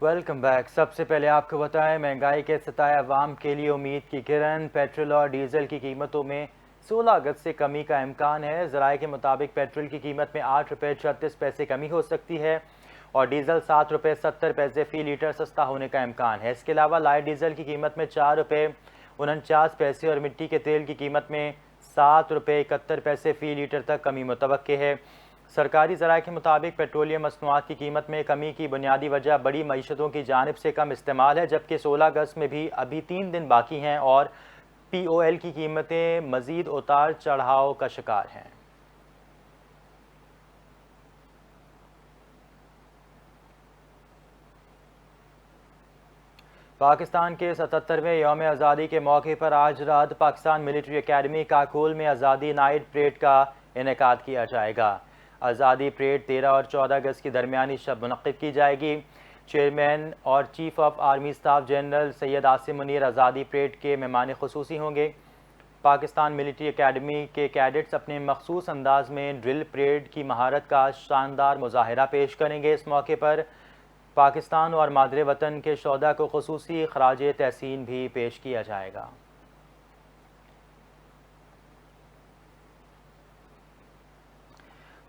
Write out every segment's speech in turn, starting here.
Welcome back. सबसे पहले आपको बताएं, महंगाई के सताए अवाम के लिए उम्मीद की किरण। पेट्रोल और डीजल की कीमतों में 16 अगस्त से कमी का इम्कान है। ज़राए के मुताबिक पेट्रोल की कीमत में 8 रुपये 36 पैसे कमी हो सकती है और डीजल 7 रुपये 70 पैसे फ़ी लीटर सस्ता होने का इम्कान है। इसके अलावा लाइट डीजल की कीमत में 4 रुपये 49 पैसे और मिट्टी के तेल की कीमत में 7 रुपये 71 पैसे फ़ी लीटर तक कमी मुतवक्के है। सरकारी ज़राए के मुताबिक पेट्रोलियम मसनूआत की कीमत में कमी की बुनियादी वजह बड़ी मईशतों की जानिब से कम इस्तेमाल है, जबकि 16 अगस्त में भी अभी 3 दिन बाकी हैं और POL की कीमतें मज़ीद उतार चढ़ाव का शिकार हैं। पाकिस्तान के 77वें यौम आज़ादी के मौके पर आज रात पाकिस्तान मिलिट्री अकेडमी काकोल में आज़ादी नाइट परेड का इनेकाद किया जाएगा। आज़ादी परेड 13 और 14 अगस्त की दरमियानी शब मुनक़्क़िद की जाएगी। चेयरमैन और chief of army staff general Syed Asim Munir आज़ादी परेड के मेहमान ख़ुसूसी होंगे। पाकिस्तान मिलिट्री अकेडमी के कैडेट्स अपने मखसूस अंदाज में ड्रिल परेड की महारत का शानदार मुजाहिरा पेश करेंगे। इस मौके पर पाकिस्तान और मादरे वतन के शोहदा को ख़ुसूसी ख़राज तहसीन भी पेश किया जाएगा।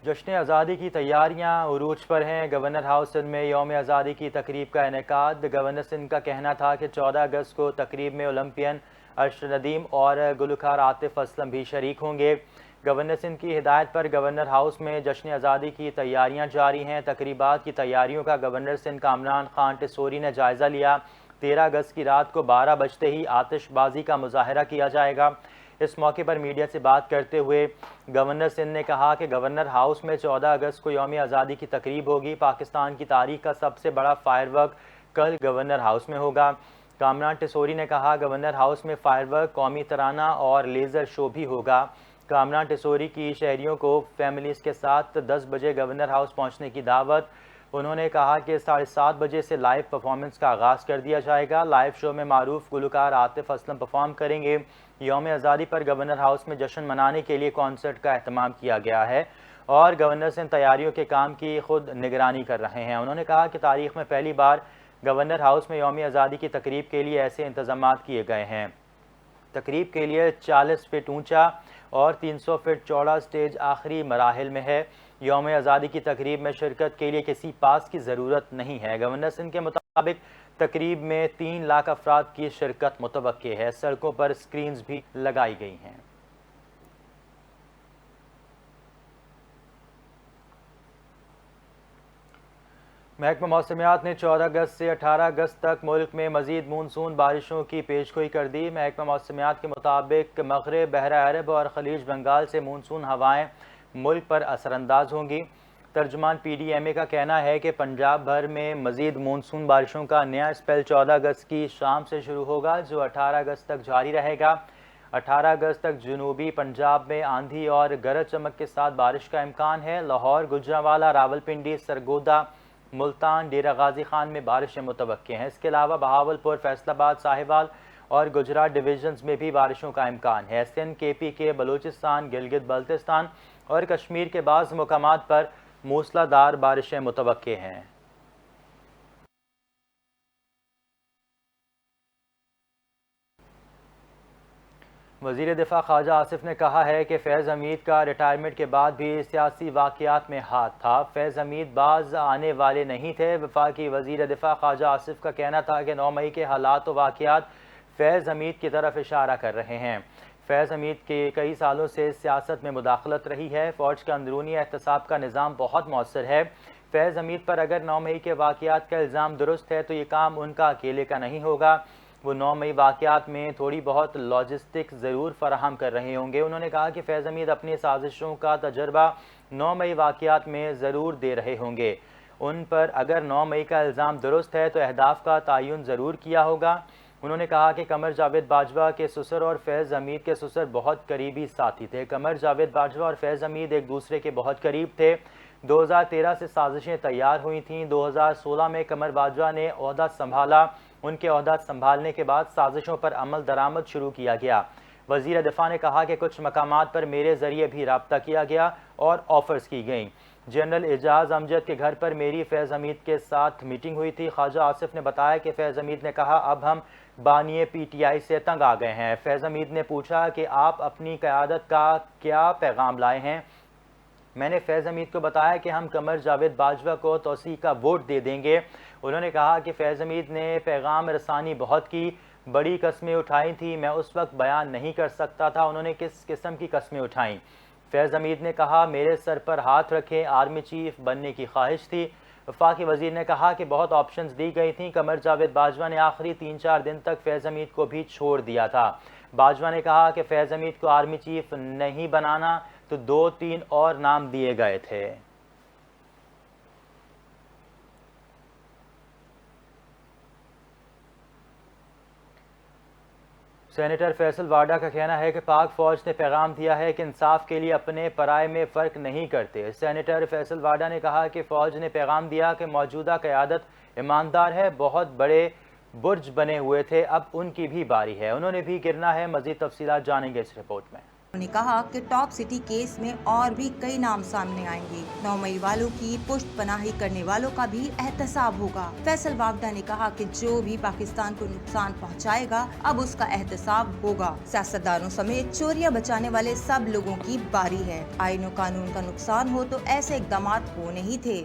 जश्न आज़ादी की तैयारियां उरूज पर हैं। गवर्नर हाउस सिंध में यौम आज़ादी की तकरीब का इनेकाद। गवर्नर सिंध का कहना था कि 14 अगस्त को तकरीब में ओलंपियन अरशद नदीम और गुलकार आतिफ असलम भी शरीक होंगे। गवर्नर सिंध की हिदायत पर गवर्नर हाउस में जश्न आज़ादी की तैयारियां जारी हैं। तकरीबात की तैयारियों का गवर्नर सिंध कामरान खान टिसोरी ने जायज़ा लिया। 13 अगस्त की रात को 12 बजते ही आतिशबाजी का मुजाहरा किया जाएगा। इस मौके पर मीडिया से बात करते हुए गवर्नर सिंध ने कहा कि गवर्नर हाउस में 14 अगस्त को यौम आज़ादी की तकरीब होगी। पाकिस्तान की तारीख का सबसे बड़ा फायरवर्क कल गवर्नर हाउस में होगा। कामरान टिसोरी ने कहा गवर्नर हाउस में फायरवर्क, कौमी तराना और लेज़र शो भी होगा। कामरान टिसोरी की शहरियों को फैमिलीज़ के साथ 10 बजे गवर्नर हाउस पहुँचने की दावत। उन्होंने कहा कि 7:30 बजे से लाइव परफॉर्मेंस का आगाज़ कर दिया जाएगा। लाइव शो में मारूफ गुलकार आतिफ असलम परफॉर्म करेंगे। यौम आज़ादी पर गवर्नर हाउस में जश्न मनाने के लिए कॉन्सर्ट का अहतमाम किया गया है और गवर्नर सिंध तैयारियों के काम की खुद निगरानी कर रहे हैं। उन्होंने कहा कि तारीख में पहली बार गवर्नर हाउस में यौम आज़ादी की तकरीब के लिए ऐसे इंतजाम किए गए हैं। तकरीब के लिए 40 फीट ऊंचा और 300 फीट चौड़ा स्टेज आखिरी मराहिल में है। यौम आज़ादी की तकरीब में शिरकत के लिए किसी पास की ज़रूरत नहीं है। गवर्नर सिंध के मुताबिक तकरीब में 3 लाख अफराद की शिरकत मुतवक्के है। सड़कों पर स्क्रीन्स भी लगाई गई हैं। महकमा मौसमियात ने 14 अगस्त से 18 अगस्त तक मुल्क में मज़ीद मानसून बारिशों की पेशगोई कर दी। महकमा मौसमियात के मुताबिक मग़रिब, बहरा अरब और खलीज बंगाल से मानसून हवाएँ मुल्क पर असरअंदाज होंगी। तर्जुमान PDMA का कहना है कि पंजाब भर में मज़ीद मानसून बारिशों का नया स्पेल 14 अगस्त की शाम से शुरू होगा, जो 18 अगस्त तक जारी रहेगा। 18 अगस्त तक जनूबी पंजाब में आंधी और गरज चमक के साथ बारिश का इम्कान है। लाहौर, गुजरांवाला, रावलपिंडी, सरगोदा, मुल्तान, डेरा गाजी खान में बारिशें मुतवक्के हैं। इसके अलावा बहावलपुर, फैसलाबाद, साहिवाल और गुजरात डिवीजन्स में भी बारिशों का इम्कान है। सिंध, KPK, बलूचिस्तान, गिलगित बल्तिस्तान और कश्मीर के बाज़ मुकामात पर मूसलाधार बारिशें मुतवक्के हैं। वज़ीर दिफा ख्वाजा आसिफ ने कहा है कि फैज़ हमीद का रिटायरमेंट के बाद भी सियासी वाक़यात में हाथ था। फैज़ हमीद बाज आने वाले नहीं थे। वफाकी वज़ीर दिफा ख्वाजा आसिफ का कहना था कि 9 मई के हालात व वाक़यात फैज़ हमीद की तरफ इशारा कर रहे हैं। फैज़ हमीद के कई सालों से सियासत में मुदाखलत रही है। फ़ौज का अंदरूनी एहतसाब का निज़ाम बहुत मौसर है। फैज़ हमीद पर अगर 9 मई के वाक़यात का इल्ज़ाम दुरुस्त है तो ये काम उनका अकेले का नहीं होगा। वो 9 मई वाक़यात में थोड़ी बहुत लॉजिस्टिक ज़रूर फराहम कर रहे होंगे। उन्होंने कहा कि फैज़ हमीद अपनी साजिशों का तजर्बा 9 मई वाक़यात में ज़रूर दे रहे होंगे। उन पर अगर 9 मई का इल्ज़ाम दुरुस्त है तो अहदाफ का तयन ज़रूर किया होगा। उन्होंने कहा कि कमर जावेद बाजवा के ससुर और फैज़ हमीद के ससुर बहुत करीबी साथी थे। कमर जावेद बाजवा और फैज़ हमीद एक दूसरे के बहुत करीब थे। 2013 से साजिशें तैयार हुई थीं। 2016 में कमर बाजवा ने ओहदा संभाला। उनके ओहदा संभालने के बाद साजिशों पर अमल दरामद शुरू किया गया। वज़ीर दिफा ने कहा कि कुछ मकामात पर मेरे ज़रिए भी राब्ता किया गया और ऑफ़र्स की गई। जनरल एजाज अमजद के घर पर मेरी फैज़ हमीद के साथ मीटिंग हुई थी। ख्वाजा आसिफ ने बताया कि फैज़ हमीद ने कहा, अब हम बानी PTI से तंग आ गए हैं। फैज़ हमीद ने पूछा कि आप अपनी क़यादत का क्या पैगाम लाए हैं। मैंने फैज़ हमीद को बताया कि हम कमर जावेद बाजवा को तौसीक का वोट दे देंगे। उन्होंने कहा कि फैज़ हमीद ने पैगाम रसानी बहुत की, बड़ी कस्में उठाई थी, मैं उस वक्त बयान नहीं कर सकता था उन्होंने किस किस्म की कस्में उठाईं। फैज़ हमीद ने कहा, मेरे सर पर हाथ रखें, आर्मी चीफ बनने की ख्वाहिश थी। वफाकी वज़ीर ने कहा कि बहुत ऑप्शंस दी गई थी। कमर जावेद बाजवा ने आखिरी 3-4 दिन तक फैज़ हमीद को भी छोड़ दिया था। बाजवा ने कहा कि फैज़ हमीद को आर्मी चीफ नहीं बनाना तो 2-3 और नाम दिए गए थे। सेनेटर फैसल वाडा का कहना है कि पाक फौज ने पैगाम दिया है कि इंसाफ के लिए अपने पराये में फ़र्क नहीं करते। सेनेटर फैसल वाडा ने कहा कि फ़ौज ने पैगाम दिया कि मौजूदा क़यादत ईमानदार है, बहुत बड़े बुर्ज बने हुए थे, अब उनकी भी बारी है, उन्होंने भी गिरना है। मज़ीद तफसीलात जानेंगे इस रिपोर्ट में। उन्होंने कहा कि टॉप सिटी केस में और भी कई नाम सामने आएंगे। 9 मई वालों की पुष्ट पनाही करने वालों का भी एहतसाब होगा। फैसल वावडा ने कहा कि जो भी पाकिस्तान को नुकसान पहुंचाएगा, अब उसका एहतसाब होगा। सियासतदानों समेत चोरियां बचाने वाले सब लोगों की बारी है। आईन और कानून का नुकसान हो तो ऐसे इक़दाम होने ही थे।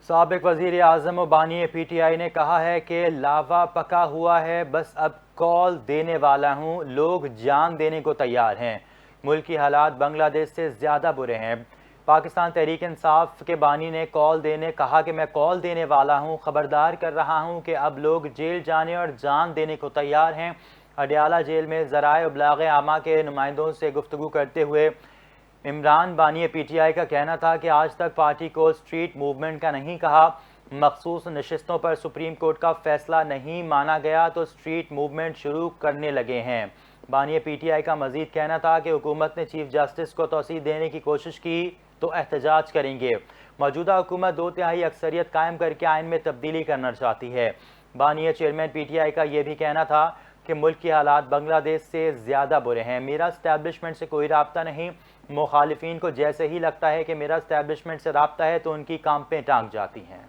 साबिक वज़ीर आज़म और बानी PTI ने कहा है कि लावा पका हुआ है, बस अब कॉल देने वाला हूँ, लोग जान देने को तैयार हैं। मुल्क की हालात बांग्लादेश से ज़्यादा बुरे हैं। पाकिस्तान तहरीक इंसाफ के बानी ने कहा कि मैं कॉल देने वाला हूँ, ख़बरदार कर रहा हूँ कि अब लोग जेल जाने और जान देने को तैयार हैं। अडयाला जेल में ज़राए इब्लाग़ आमा के नुमाइंदों से गुफ्तगू करते हुए इमरान बानी PTI का कहना था कि आज तक पार्टी को स्ट्रीट मूवमेंट का नहीं कहा। मखसूस नशिस्तों पर सुप्रीम कोर्ट का फैसला नहीं माना गया तो स्ट्रीट मूवमेंट शुरू करने लगे हैं। बानी PTI का मजीद कहना था कि हुकूमत ने चीफ जस्टिस को तौसीह देने की कोशिश की तो एहतजाज करेंगे। मौजूदा हुकूमत 2/3 अक्सरियत कायम करके आइन में तब्दीली करना चाहती है। बानी चेयरमैन PTI का यह भी कहना था कि मुल्क की हालात बांग्लादेश से ज़्यादा बुरे हैं, मेरा इस्टेब्लिशमेंट से कोई राब्ता नहीं। मुखालिफिन को जैसे ही लगता है कि मेरा इस्टेब्लिशमेंट से राब्ता है तो उनकी कांपें टांग जाती हैं।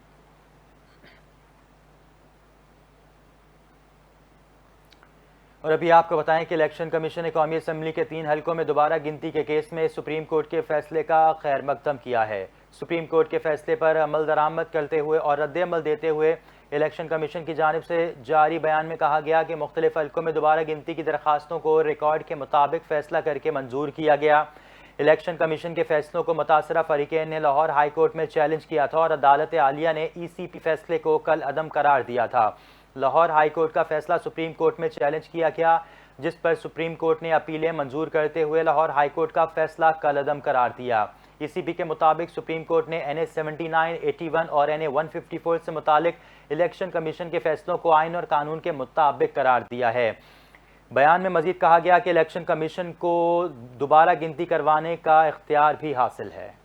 और अभी आपको बताएं कि इलेक्शन कमीशन ने कौमी असम्बली के 3 हलकों में दोबारा गिनती के केस में सुप्रीम कोर्ट के फैसले का खैर मकदम किया है। सुप्रीम कोर्ट के फैसले पर अमल दरामद करते हुए और रद्द-ए-अमल देते हुए इलेक्शन कमीशन की जानिब से जारी बयान में कहा गया कि मुख्तलिफ हलकों में दोबारा गिनती की दरखास्तों को रिकॉर्ड के मुताबिक फैसला करके मंजूर किया गया। इलेक्शन कमीशन के फैसलों को मुतासरा फरीकैन ने लाहौर हाई कोर्ट में चैलेंज किया था और अदालत आलिया ने ECP फैसले को कल अदम करार दिया था। लाहौर हाई कोर्ट का फैसला सुप्रीम कोर्ट में चैलेंज किया गया, जिस पर सुप्रीम कोर्ट ने अपीलें मंजूर करते हुए लाहौर हाई कोर्ट का फैसला कल अदम करार दिया। ECP के मुताबिक सुप्रीम कोर्ट ने NA 79, 81 और NA 154 से मुतालिक इलेक्शन कमीशन के फैसलों को आइन और कानून के मुताबिक करार दिया है। बयान में मजीद कहा गया कि इलेक्शन कमीशन को दोबारा गिनती करवाने का इख्तियार भी हासिल है।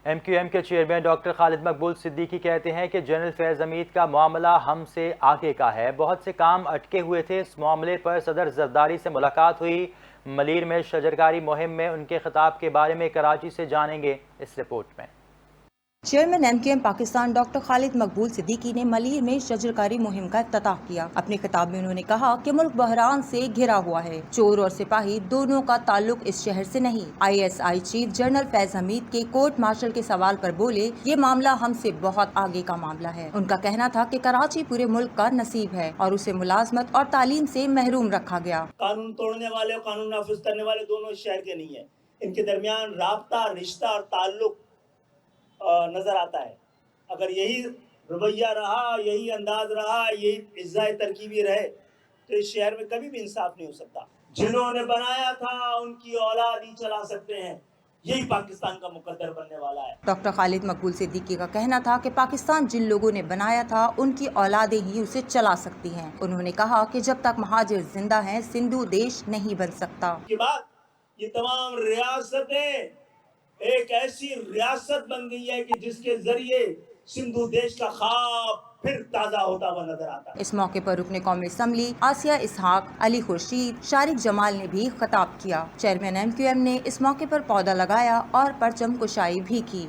MQM के चेयरमैन डॉक्टर खालिद मकबूल सिद्दीकी कहते हैं कि जनरल फैज़ हमीद का मामला हमसे आगे का है, बहुत से काम अटके हुए थे। इस मामले पर सदर जरदारी से मुलाकात हुई। मलीर में शजरकारी मुहिम में उनके खिताब के बारे में कराची से जानेंगे इस रिपोर्ट में। Chairman MQM Pakistan doctor Khalid मकबूल सिद्दीकी ने मलीर में शजरकारी मुहिम का इफ्तिताह किया। अपने खिताब में उन्होंने कहा कि मुल्क बहरान से घिरा हुआ है, चोर और सिपाही दोनों का ताल्लुक इस शहर से नहीं। ISI chief general Faiz Hamid के कोर्ट मार्शल के सवाल पर बोले, ये मामला हमसे बहुत आगे का मामला है। उनका कहना था कि कराची पूरे मुल्क का नसीब है और उसे मुलाजमत और तालीम से महरूम रखा गया। कानून तोड़ने वाले और कानून नाफिज करने वाले दोनों इस शहर के नहीं है, इनके दरमियान राब्ता, रिश्ता और ताल्लुक नजर आता है। अगर यही रवैया रहा, यही अंदाज रहा, यही इज्जा तरकीबी रहे तो इस शहर में कभी भी इंसाफ नहीं हो सकता। जिन्होंने बनाया था उनकी औलाद ही चला सकते हैं, यही पाकिस्तान का मुकद्दर बनने वाला है। डॉक्टर खालिद मकबूल सिद्दीकी का कहना था कि पाकिस्तान जिन लोगों ने बनाया था उनकी औलादें ही उसे चला सकती हैं। उन्होंने कहा कि जब तक महाजिर जिंदा हैं, सिंधु देश नहीं बन सकता। के बाद ये तमाम रियासतें एक ऐसी रियासत बन गई है कि जिसके जरिए सिंधु देश का ख्वाब फिर ताज़ा होता हुआ नजर आता है। इस मौके पर रुकने कौमी असम्बली आसिया इसहाक, अली खुर्शीद, शारिक जमाल ने भी खिताब किया। चेयरमैन MQM ने इस मौके पर पौधा लगाया और परचम कुशाई भी की।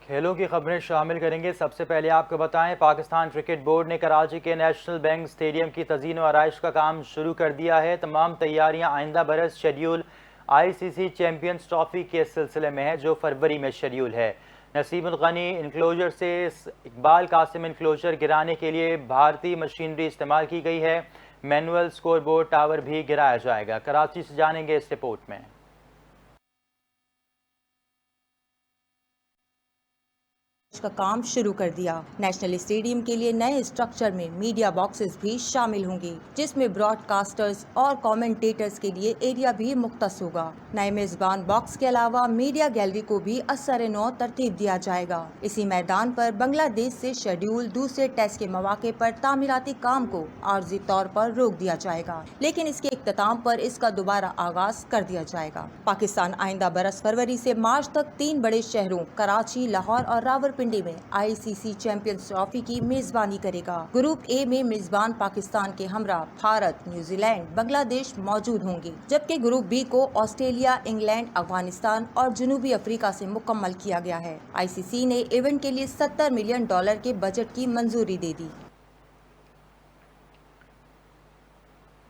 खेलों की खबरें शामिल करेंगे। सबसे पहले आपको बताएं, पाकिस्तान क्रिकेट बोर्ड ने कराची के नेशनल बैंक स्टेडियम की तज़ीन व आराइश का काम शुरू कर दिया है। तमाम तैयारियां आइंदा बरस शेड्यूल ICC चैम्पियंस ट्रॉफी के सिलसिले में है, जो फरवरी में शेड्यूल है। नसीमुल गनी इनक्लोजर से इकबाल कासिम इनक्लोजर गिराने के लिए भारतीय मशीनरी इस्तेमाल की गई है। मैनुअल स्कोर बोर्ड टावर भी गिराया जाएगा। कराची से जानेंगे इस रिपोर्ट में। का काम शुरू कर दिया। नेशनल स्टेडियम के लिए नए स्ट्रक्चर में मीडिया बॉक्सेस भी शामिल होंगे, जिसमें ब्रॉडकास्टर्स और कमेंटेटर्स के लिए एरिया भी मुख्तस होगा। नए मेजबान बॉक्स के अलावा मीडिया गैलरी को भी असर नौ तरतीब दिया जाएगा। इसी मैदान पर बांग्लादेश से शेड्यूल दूसरे टेस्ट के मौके पर तामीराती काम को आर्जी तौर पर रोक दिया जाएगा, लेकिन इसके इख्तिताम पर इसका दोबारा आगाज कर दिया जाएगा। पाकिस्तान आइंदा बरस फरवरी से मार्च तक 3 बड़े शहरों कराची, लाहौर और रावलपिंडी में ICC चैंपियंस ट्रॉफी की मेजबानी करेगा। ग्रुप A में मेजबान पाकिस्तान के हमरा भारत, न्यूजीलैंड, बांग्लादेश मौजूद होंगे, जबकि ग्रुप B को ऑस्ट्रेलिया, इंग्लैंड, अफगानिस्तान और जनूबी अफ्रीका से मुकम्मल किया गया है। ICC ने इवेंट के लिए $70 मिलियन के बजट की मंजूरी दे दी।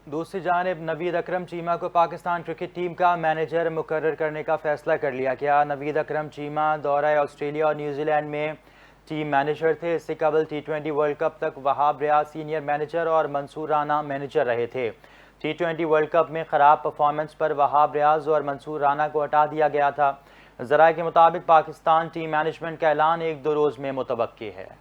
दूसरी जानिब नवीद अकरम चीमा को पाकिस्तान क्रिकेट टीम का मैनेजर मुकर्रर करने का फैसला कर लिया गया। नवीद अकरम चीमा दौरा ऑस्ट्रेलिया और न्यूजीलैंड में टीम मैनेजर थे। इससे कबल T20 वर्ल्ड कप तक वहाब रियाज सीनियर मैनेजर और मंसूर राना मैनेजर रहे थे। T20 वर्ल्ड कप में ख़राब परफॉर्मेंस पर वहाब रियाज और मंसूर राना को हटा दिया गया था। ज़राए के मुताबिक पाकिस्तान टीम मैनेजमेंट का ऐलान 1-2 रोज़ में मुतवक्की है।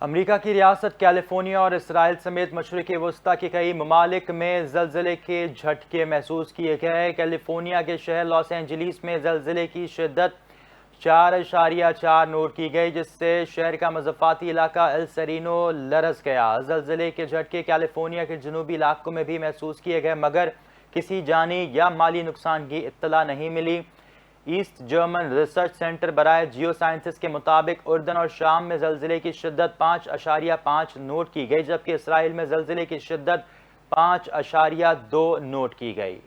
अमरीका की रियासत कैलिफोर्निया और इसराइल समेत मशरिक़ वस्ता के कई ममालिक में ज़लज़ले के झटके महसूस किए गए। कैलिफोर्निया के शहर लॉस एंजलिस में ज़लज़ले की शिद्दत 4.4 नोट की गई, जिससे शहर का मज़फ़ाती इलाका एल सेरिनो लरज़ गया। ज़लज़ले के झटके कैलिफोर्निया के जनूबी इलाकों में भी महसूस किए गए, मगर किसी जानी या माली नुकसान की इत्तला नहीं मिली। ईस्ट जर्मन रिसर्च सेंटर बराए जियो साइंसेस के मुताबिक उर्दन और शाम में ज़लज़ले की शिद्दत 5.5 नोट की गई, जबकि इसराइल में ज़लज़ले की शिद्दत 5.2 नोट की गई।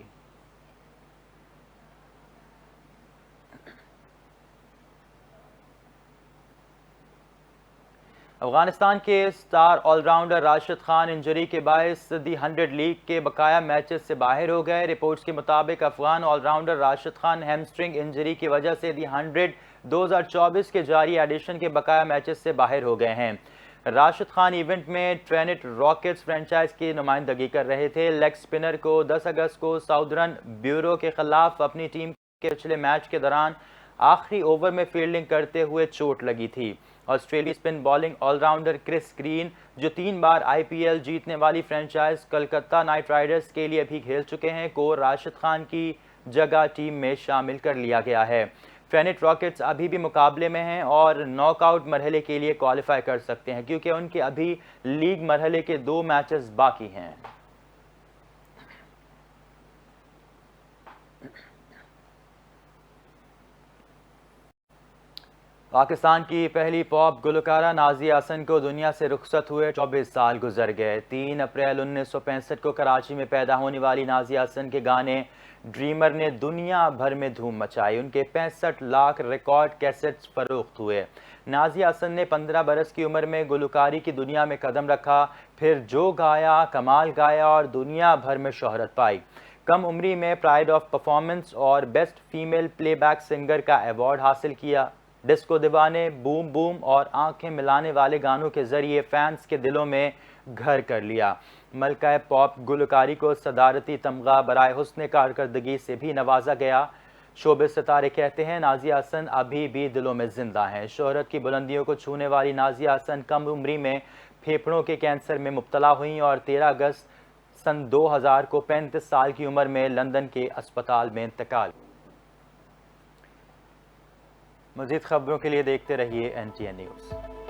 अफगानिस्तान के star allrounder Rashid Khan injury के बायस दी 100 लीग के बकाया मैचेस से बाहर हो गए। रिपोर्ट्स के मुताबिक Afghan allrounder Rashid Khan hamstring injury की वजह से दी 100 2024 के जारी एडिशन के बकाया मैचेस से बाहर हो गए हैं। राशिद खान इवेंट में ट्रेनिट रॉकेट्स फ्रेंचाइज की नुमाइंदगी कर रहे थे। लेग स्पिनर को 10 अगस्त को साउदर्न ब्यूरो के खिलाफ अपनी टीम के पिछले मैच के दौरान आखिरी ओवर में फील्डिंग करते हुए चोट लगी थी। ऑस्ट्रेलियाई spin bowling allrounder Chris Green, जो 3 बार IPL जीतने वाली फ्रेंचाइज कलकत्ता नाइट राइडर्स के लिए भी खेल चुके हैं, को राशिद खान की जगह टीम में शामिल कर लिया गया है। ट्रेनिट रॉकेट्स अभी भी मुकाबले में हैं और नॉकआउट मरहले के लिए क्वालिफाई कर सकते हैं, क्योंकि उनके अभी लीग मरहले के 2 मैचेस बाकी हैं। पाकिस्तान की पहली पॉप गुलकारा नाज़िया हसन को दुनिया से रुखसत हुए 24 साल गुजर गए। 3 अप्रैल 1965 को कराची में पैदा होने वाली नाज़िया हसन के गाने ड्रीमर ने दुनिया भर में धूम मचाई। उनके 65 लाख रिकॉर्ड कैसेट्स फरोख्त हुए। नाज़िया हसन ने 15 बरस की उम्र में गुलकारी की दुनिया में कदम रखा, फिर जो गाया कमाल गाया और दुनिया भर में शोहरत पाई। कम उम्री में प्राइड ऑफ परफॉर्मेंस और बेस्ट फीमेल प्लेबैक सिंगर का अवार्ड हासिल किया। डिस्को दीवाने, बूम बूम और आंखें मिलाने वाले गानों के जरिए फैंस के दिलों में घर कर लिया। मलका पॉप गुलकारी को सदारती तमगा बराए हुस्न कारकर्दगी से भी नवाजा गया। शोबे सितारे कहते हैं नाज़िया हसन अभी भी दिलों में जिंदा हैं। शोहरत की बुलंदियों को छूने वाली नाज़िया हसन कम उम्री में फेफड़ों के कैंसर में मुब्तला हुई और 13 अगस्त सन 2000 को 35 साल की उम्र में लंदन के अस्पताल में इंतकाल। मज़ीद खबरों के लिए देखते रहिए NTN न्यूज़।